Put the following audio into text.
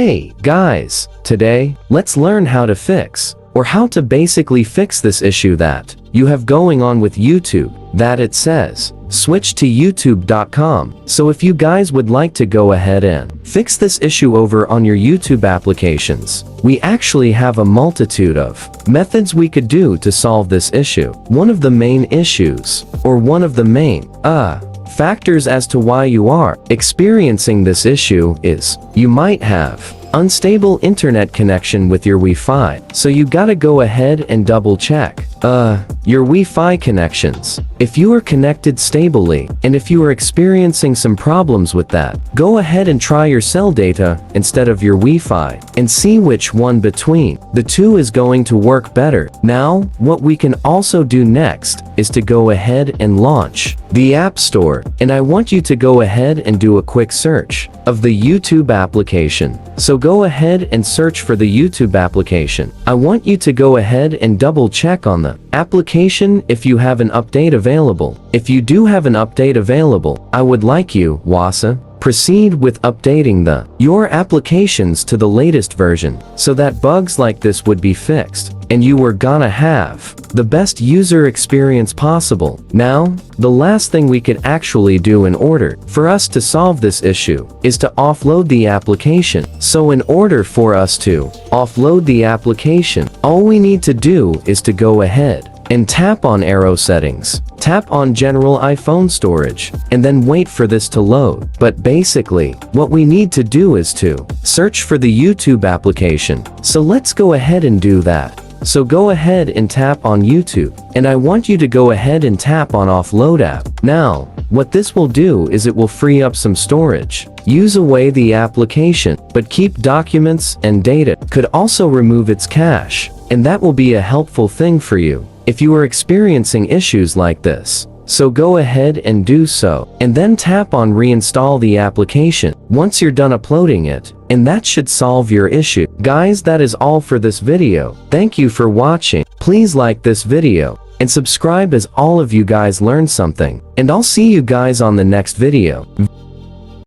Hey, guys, today, let's learn how to fix, or how to basically fix this issue that you have going on with YouTube, that it says, switch to youtube.com. So if you guys would like to go ahead and fix this issue over on your YouTube applications, we actually have a multitude of methods we could do to solve this issue. One of the main issues, or one of the main, factors as to why you are experiencing this issue is, you might have unstable internet connection with your Wi-Fi. So you gotta go ahead and double check your Wi-Fi connections. If you are connected stably, and if you are experiencing some problems with that, go ahead and try your cell data instead of your Wi-Fi, and see which one between the two is going to work better. Now, what we can also do next is to go ahead and launch the App Store, and I want you to go ahead and do a quick search of the YouTube application. So go ahead and search for the YouTube application. I want you to go ahead and double check on the application if you have an update available. If you do have an update available, I would like you, Wasa, proceed with updating your applications to the latest version, so that bugs like this would be fixed, and you were gonna have the best user experience possible. Now, the last thing we could actually do in order for us to solve this issue is to offload the application. So in order for us to offload the application, all we need to do is to go ahead and tap on arrow settings, tap on general iPhone storage, and then wait for this to load. But basically, what we need to do is to search for the YouTube application. So let's go ahead and do that. So go ahead and tap on YouTube, and I want you to go ahead and tap on Offload App. Now, what this will do is it will free up some storage. Use away the application, but keep documents and data. Could also remove its cache, and that will be a helpful thing for you if you are experiencing issues like this. So go ahead and do so, and then tap on reinstall the application once you're done uploading it, and that should solve your issue. Guys, that is all for this video. Thank you for watching. Please like this video and subscribe as all of you guys learned something, and I'll see you guys on the next video.